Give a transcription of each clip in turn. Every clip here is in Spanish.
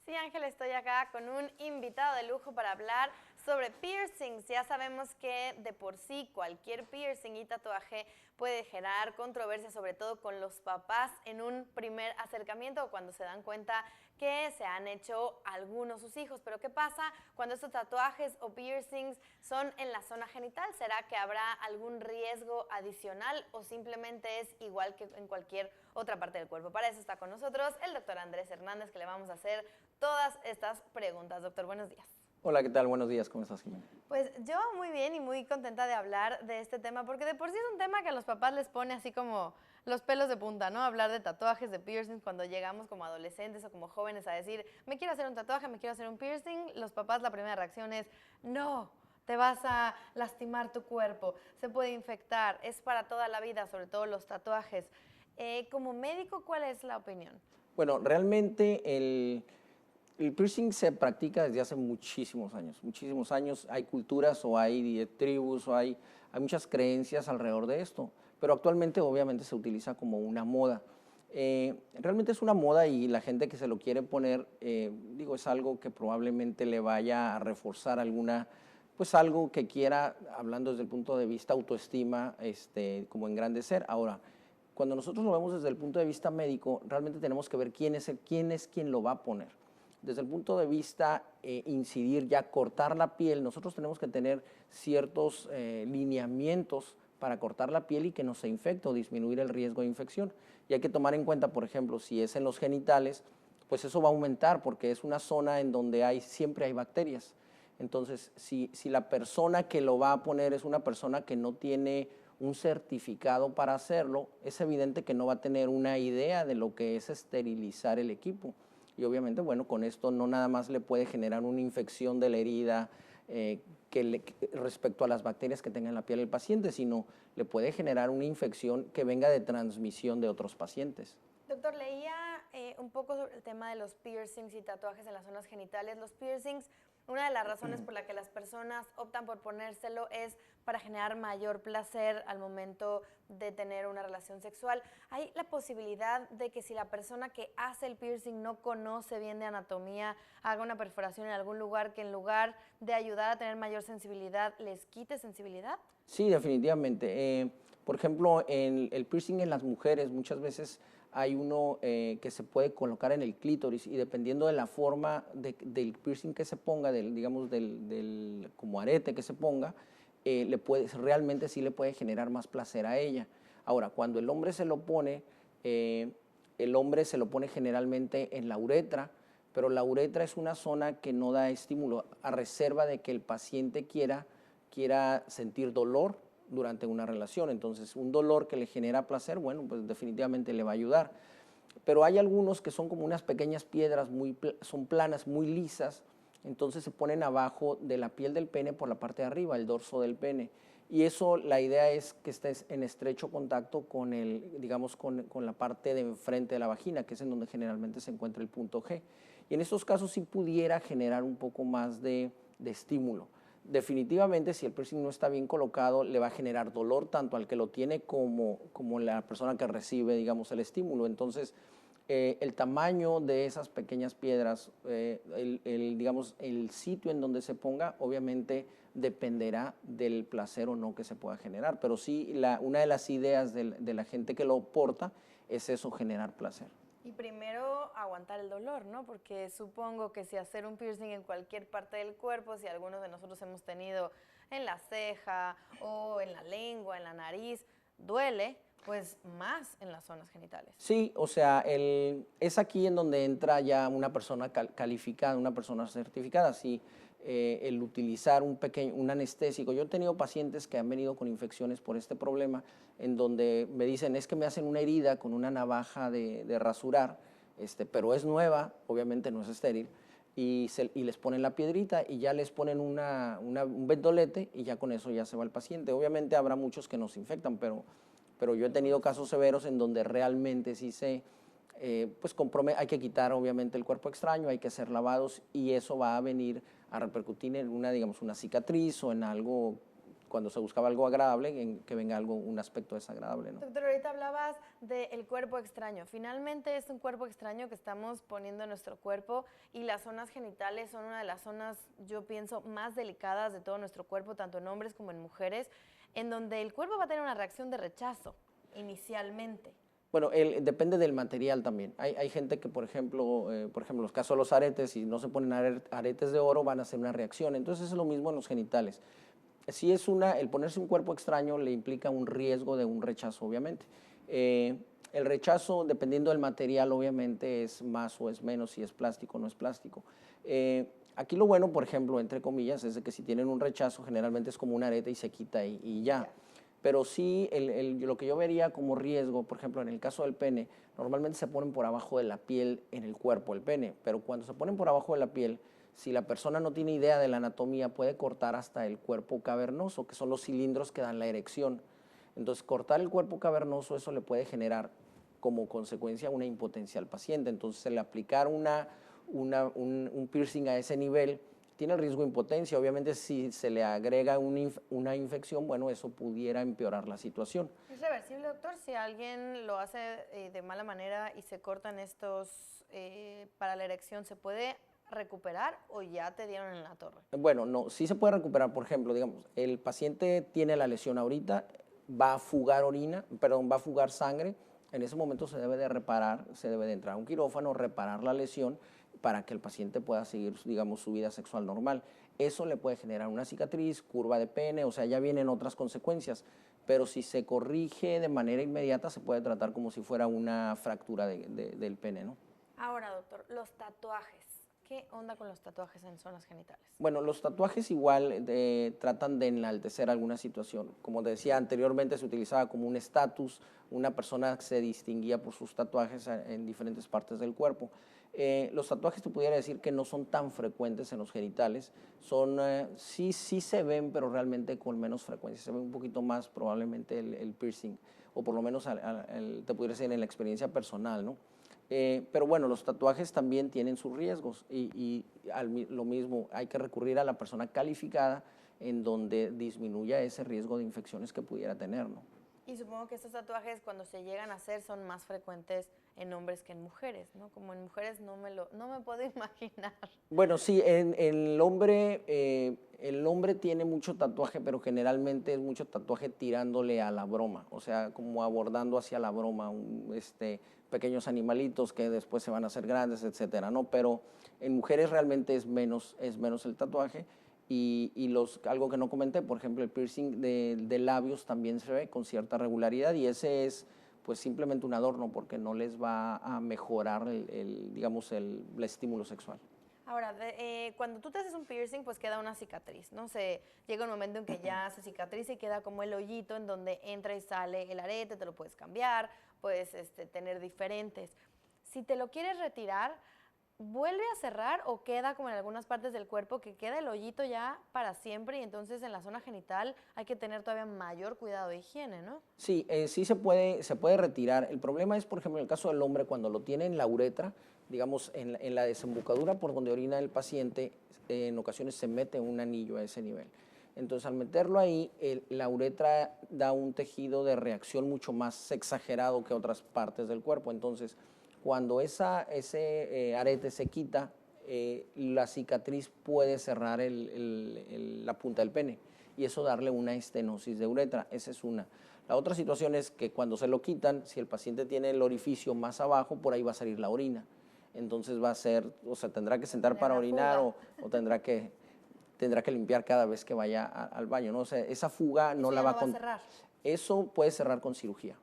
Sí, Ángel, estoy acá con un invitado de lujo para hablar sobre piercings. Ya sabemos que de por sí cualquier piercing y tatuaje puede generar controversia, sobre todo con los papás en un primer acercamiento o cuando se dan cuenta que se han hecho algunos sus hijos. Pero ¿qué pasa cuando estos tatuajes o piercings son en la zona genital? ¿Será que habrá algún riesgo adicional o simplemente es igual que en cualquier otra parte del cuerpo? Para eso está con nosotros el doctor Andrés Hernández, que le vamos a hacer todas estas preguntas. Doctor, buenos días. Hola, ¿qué tal? Buenos días, ¿cómo estás, Jimena? Pues yo muy bien y muy contenta de hablar de este tema, porque de por sí es un tema que a los papás les pone así como los pelos de punta, ¿no? Hablar de tatuajes, de piercings, cuando llegamos como adolescentes o como jóvenes a decir, me quiero hacer un tatuaje, me quiero hacer un piercing, los papás la primera reacción es, no, te vas a lastimar tu cuerpo, se puede infectar, es para toda la vida, sobre todo los tatuajes. Como médico, ¿cuál es la opinión? Bueno, realmente el piercing se practica desde hace muchísimos años, muchísimos años. Hay culturas o hay tribus o hay muchas creencias alrededor de esto, pero actualmente obviamente se utiliza como una moda. Realmente es una moda y la gente que se lo quiere poner, digo, es algo que probablemente le vaya a reforzar pues algo que quiera, hablando desde el punto de vista autoestima, como engrandecer. Ahora, cuando nosotros lo vemos desde el punto de vista médico, realmente tenemos que ver quién es quien lo va a poner. Desde el punto de vista incidir, ya cortar la piel, nosotros tenemos que tener ciertos lineamientos para cortar la piel y que no se infecte o disminuir el riesgo de infección. Y hay que tomar en cuenta, por ejemplo, si es en los genitales, pues eso va a aumentar porque es una zona en donde siempre hay bacterias. Entonces, si la persona que lo va a poner es una persona que no tiene un certificado para hacerlo, es evidente que no va a tener una idea de lo que es esterilizar el equipo. Y obviamente, bueno, con esto no nada más le puede generar una infección de la herida respecto a las bacterias que tenga en la piel del paciente, sino le puede generar una infección que venga de transmisión de otros pacientes. Doctor, leía un poco sobre el tema de los piercings y tatuajes en las zonas genitales. Los piercings, una de las razones por la que las personas optan por ponérselo es para generar mayor placer al momento de tener una relación sexual. ¿Hay la posibilidad de que si la persona que hace el piercing no conoce bien de anatomía, haga una perforación en algún lugar que en lugar de ayudar a tener mayor sensibilidad, les quite sensibilidad? Sí, definitivamente. Por ejemplo, en el piercing en las mujeres muchas veces hay uno que se puede colocar en el clítoris y dependiendo de la forma del piercing que se ponga, digamos del como arete que se ponga, realmente sí le puede generar más placer a ella. Ahora, cuando el hombre se lo pone, el hombre se lo pone generalmente en la uretra, pero la uretra es una zona que no da estímulo a reserva de que el paciente quiera sentir dolor durante una relación. Entonces, un dolor que le genera placer, bueno, pues definitivamente le va a ayudar. Pero hay algunos que son como unas pequeñas piedras, son planas, muy lisas, entonces se ponen abajo de la piel del pene por la parte de arriba, el dorso del pene. Y eso, la idea es que estés en estrecho contacto con digamos, con la parte de enfrente de la vagina, que es en donde generalmente se encuentra el punto G. Y en estos casos sí pudiera generar un poco más de estímulo. Definitivamente, si el piercing no está bien colocado, le va a generar dolor tanto al que lo tiene como la persona que recibe, digamos, el estímulo. Entonces, el tamaño de esas pequeñas piedras, digamos, el sitio en donde se ponga, obviamente dependerá del placer o no que se pueda generar. Pero sí, una de las ideas de la gente que lo porta es eso, generar placer. Y primero aguantar el dolor, ¿no? Porque supongo que si hacer un piercing en cualquier parte del cuerpo, si algunos de nosotros hemos tenido en la ceja o en la lengua, en la nariz, duele, pues más en las zonas genitales. Sí, o sea, es aquí en donde entra ya una persona calificada, una persona certificada. Sí, el utilizar un anestésico. Yo he tenido pacientes que han venido con infecciones por este problema, en donde me dicen, es que me hacen una herida con una navaja de rasurar, pero es nueva, obviamente no es estéril, y les ponen la piedrita y ya les ponen un ventolete y ya con eso ya se va el paciente. Obviamente habrá muchos que nos infectan, pero yo he tenido casos severos en donde realmente sí pues hay que quitar obviamente el cuerpo extraño, hay que hacer lavados y eso va a venir a repercutir en digamos, una cicatriz o en algo cuando se buscaba algo agradable, en que venga algo, un aspecto desagradable, ¿no? Doctor, ahorita hablabas del cuerpo extraño. Finalmente es un cuerpo extraño que estamos poniendo en nuestro cuerpo y las zonas genitales son una de las zonas, yo pienso, más delicadas de todo nuestro cuerpo, tanto en hombres como en mujeres, en donde el cuerpo va a tener una reacción de rechazo inicialmente. Bueno, depende del material también. Hay gente que, por ejemplo, los casos de los aretes, si no se ponen aretes de oro, van a hacer una reacción. Entonces es lo mismo en los genitales. Si es el ponerse un cuerpo extraño le implica un riesgo de un rechazo, obviamente. El rechazo, dependiendo del material, obviamente, es más o es menos, si es plástico o no es plástico. Aquí lo bueno, por ejemplo, entre comillas, es de que si tienen un rechazo, generalmente es como una arete y se quita y ya. Pero sí, lo que yo vería como riesgo, por ejemplo, en el caso del pene, normalmente se ponen por abajo de la piel en el cuerpo, el pene, pero cuando se ponen por abajo de la piel, si la persona no tiene idea de la anatomía, puede cortar hasta el cuerpo cavernoso, que son los cilindros que dan la erección. Entonces, cortar el cuerpo cavernoso, eso le puede generar como consecuencia una impotencia al paciente. Entonces, el aplicar un piercing a ese nivel tiene el riesgo de impotencia. Obviamente, si se le agrega una infección, bueno, eso pudiera empeorar la situación. ¿Es reversible, doctor? Si alguien lo hace de mala manera y se cortan estos para la erección, ¿se puede recuperar o ya te dieron en la torre? Bueno, no, sí se puede recuperar. Por ejemplo, digamos, el paciente tiene la lesión ahorita, va a fugar va a fugar sangre. En ese momento se debe de reparar, se debe de entrar a un quirófano, reparar la lesión para que el paciente pueda seguir, digamos, su vida sexual normal. Eso le puede generar una cicatriz, curva de pene, o sea, ya vienen otras consecuencias. Pero si se corrige de manera inmediata, se puede tratar como si fuera una fractura del pene, ¿no? Ahora, doctor, los tatuajes. ¿Qué onda con los tatuajes en zonas genitales? Bueno, los tatuajes igual tratan de enaltecer alguna situación. Como decía anteriormente, se utilizaba como un estatus, una persona se distinguía por sus tatuajes en diferentes partes del cuerpo. Los tatuajes te pudiera decir que no son tan frecuentes en los genitales, sí se ven, pero realmente con menos frecuencia. Se ve un poquito más probablemente el piercing, o por lo menos te pudiera decir en la experiencia personal, ¿no? Pero bueno, los tatuajes también tienen sus riesgos lo mismo, hay que recurrir a la persona calificada en donde disminuya ese riesgo de infecciones que pudiera tener, ¿no? Y supongo que estos tatuajes cuando se llegan a hacer son más frecuentes en hombres que en mujeres, ¿no? Como en mujeres no me puedo imaginar. Bueno, sí, el hombre tiene mucho tatuaje, pero generalmente es mucho tatuaje tirándole a la broma, o sea, como abordando hacia la broma, pequeños animalitos que después se van a hacer grandes, etcétera, ¿no? Pero en mujeres realmente es menos el tatuaje algo que no comenté, por ejemplo, el piercing de labios también se ve con cierta regularidad y ese es pues simplemente un adorno porque no les va a mejorar digamos, el estímulo sexual. Ahora, cuando tú te haces un piercing, pues queda una cicatriz, ¿no? Llega un momento en que ya se cicatriza y queda como el hoyito en donde entra y sale el arete, te lo puedes cambiar, puedes tener diferentes. Si te lo quieres retirar, ¿vuelve a cerrar o queda como en algunas partes del cuerpo que queda el hoyito ya para siempre y entonces en la zona genital hay que tener todavía mayor cuidado de higiene, ¿no? Sí, sí se puede retirar. El problema es, por ejemplo, en el caso del hombre, cuando lo tiene en la uretra, digamos, en la desembocadura por donde orina el paciente, en ocasiones se mete un anillo a ese nivel. Entonces, al meterlo ahí, la uretra da un tejido de reacción mucho más exagerado que otras partes del cuerpo. Entonces, cuando ese arete se quita, la cicatriz puede cerrar la punta del pene y eso darle una estenosis de uretra. Esa es una. La otra situación es que cuando se lo quitan, si el paciente tiene el orificio más abajo, por ahí va a salir la orina. Entonces va a ser, o sea, tendrá que sentar para orinar o tendrá que limpiar cada vez que vaya al baño, ¿no? O sea, esa fuga no la va a cerrar. Eso puede cerrar con cirugía,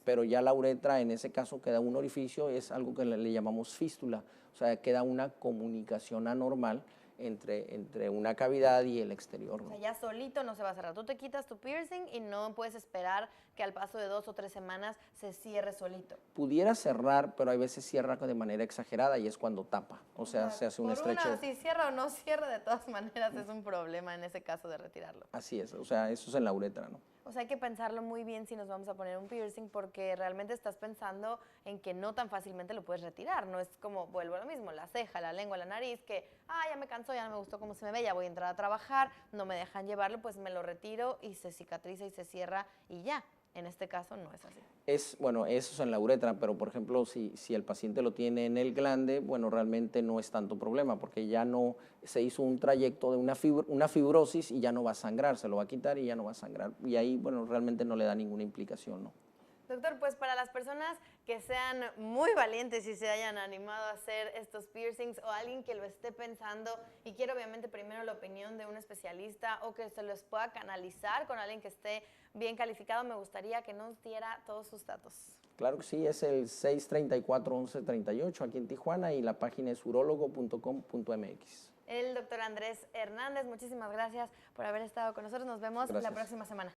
pero ya la uretra en ese caso queda un orificio, es algo que le llamamos fístula, o sea, queda una comunicación anormal entre una cavidad y el exterior, ¿no? O sea, ya solito no se va a cerrar. Tú te quitas tu piercing y no puedes esperar que al paso de 2 o 3 semanas se cierre solito. Pudiera cerrar, pero hay veces cierra de manera exagerada y es cuando tapa, o sea, se hace un estrecho. Si cierra o no cierra, de todas maneras es un problema en ese caso de retirarlo. Así es, o sea, eso es en la uretra, ¿no? O sea, hay que pensarlo muy bien si nos vamos a poner un piercing porque realmente estás pensando en que no tan fácilmente lo puedes retirar. No es como, vuelvo a lo mismo, la ceja, la lengua, la nariz, que, ya me cansó, ya no me gustó cómo se me ve, ya voy a entrar a trabajar, no me dejan llevarlo, pues me lo retiro y se cicatriza y se cierra y ya. En este caso no es así. Bueno, eso es en la uretra, pero por ejemplo, si el paciente lo tiene en el glande, bueno, realmente no es tanto problema, porque ya no se hizo un trayecto de una fibrosis y ya no va a sangrar, se lo va a quitar y ya no va a sangrar. Y ahí, bueno, realmente no le da ninguna implicación, ¿no? Doctor, pues para las personas que sean muy valientes y se hayan animado a hacer estos piercings o alguien que lo esté pensando y quiere obviamente primero la opinión de un especialista o que se los pueda canalizar con alguien que esté bien calificado, me gustaría que nos diera todos sus datos. Claro que sí, es el 634-1138 aquí en Tijuana y la página es urologo.com.mx. El doctor Andrés Hernández, muchísimas gracias por haber estado con nosotros. Nos vemos la próxima semana.